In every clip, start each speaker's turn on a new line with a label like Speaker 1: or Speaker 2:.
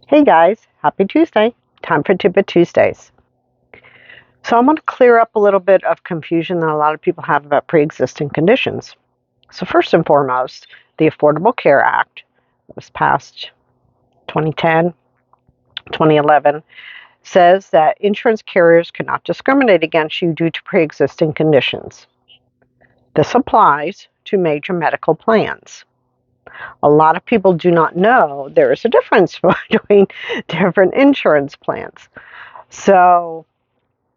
Speaker 1: Hey guys, happy Tuesday. Time for Tidbit Tuesdays. So I'm going to clear up a little bit of confusion that a lot of people have about pre-existing conditions. So first and foremost, the Affordable Care Act that was passed 2010, 2011 says that insurance carriers cannot discriminate against you due to pre-existing conditions. This applies to major medical plans. A lot of people do not know there is a difference between different insurance plans. So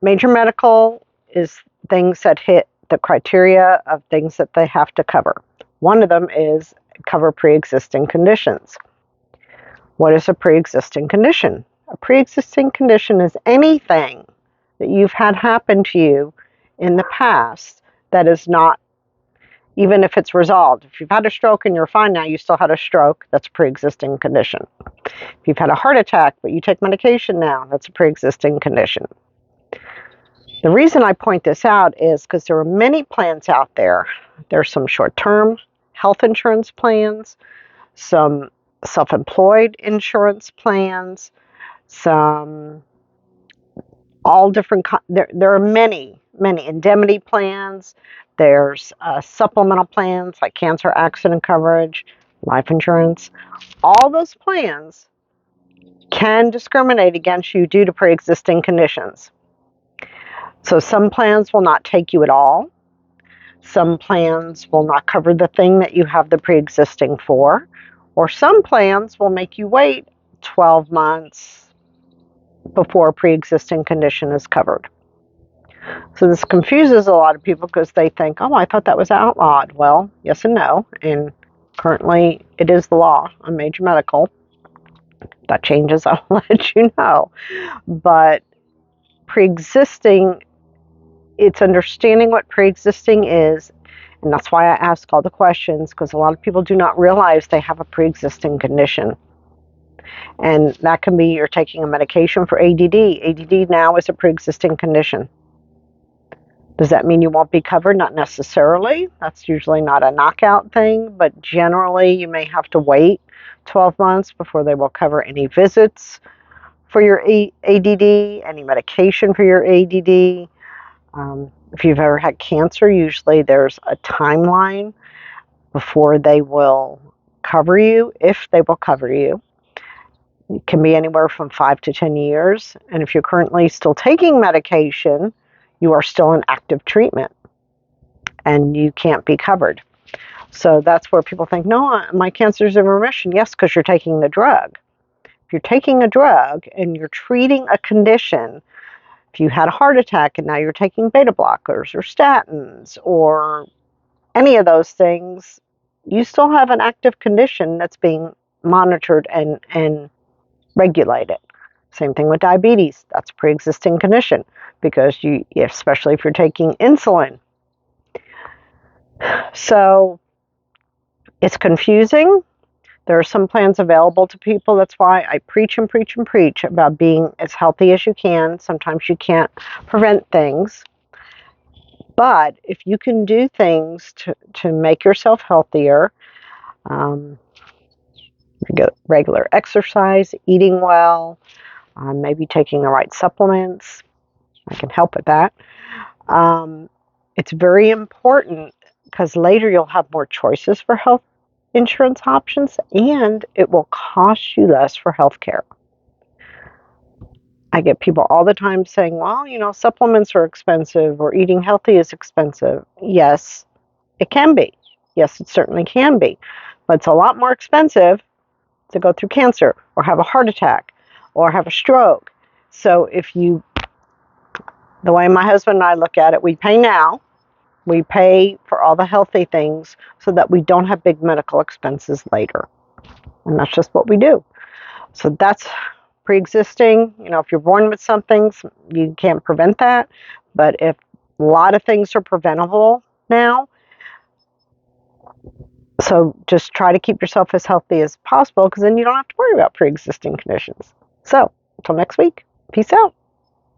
Speaker 1: major medical is things that hit the criteria of things that they have to cover. One of them is cover pre-existing conditions. What is a pre-existing condition? A pre-existing condition is anything that you've had happen to you in the past that is not, even if it's resolved. If you've had a stroke and you're fine now, you still had a stroke, that's a pre-existing condition. If you've had a heart attack but you take medication now, that's a pre-existing condition. The reason I point this out is because there are many plans out there. There's some short-term health insurance plans, some self-employed insurance plans, some all different. There are many indemnity plans. There's supplemental plans like cancer accident coverage, life insurance. All those plans can discriminate against you due to pre-existing conditions. So some plans will not take you at all. Some plans will not cover the thing that you have the pre-existing for, or some plans will make you wait 12 months before a pre-existing condition is covered. So this confuses a lot of people because they think, oh, I thought that was outlawed. Well, yes and no, and currently it is the law on major medical. That changes, I'll let you know. But pre-existing, it's understanding what pre-existing is. And that's why I ask all the questions, because a lot of people do not realize they have a pre-existing condition. And that can be you're taking a medication for ADD. ADD now is a pre-existing condition. Does that mean you won't be covered? Not necessarily. That's usually not a knockout thing, but generally you may have to wait 12 months before they will cover any visits for your ADD, any medication for your ADD. If you've ever had cancer, usually there's a timeline before they will cover you, if they will cover you. It can be anywhere from 5 to 10 years. And if you're currently still taking medication, you are still in active treatment and you can't be covered. So that's where people think, no, my cancer's in remission. Yes, because you're taking the drug. If you're taking a drug and you're treating a condition, if you had a heart attack and now you're taking beta blockers or statins or any of those things, you still have an active condition that's being monitored and regulated. Same thing with diabetes. That's a pre-existing condition because you, especially if you're taking insulin. So it's confusing. There are some plans available to people. That's why I preach and preach and preach about being as healthy as you can. Sometimes you can't prevent things. But if you can do things to make yourself healthier, regular exercise, eating well, maybe taking the right supplements, I can help with that. It's very important because later you'll have more choices for health insurance options and it will cost you less for health care. I get people all the time saying, well, supplements are expensive or eating healthy is expensive. Yes, it can be. Yes, it certainly can be. But it's a lot more expensive to go through cancer or have a heart attack or have a stroke. So the way my husband and I look at it, we pay now. We pay for all the healthy things so that we don't have big medical expenses later. And that's just what we do. So that's pre-existing. If you're born with something, you can't prevent that. But if a lot of things are preventable now, so just try to keep yourself as healthy as possible because then you don't have to worry about pre-existing conditions. So until next week, peace out.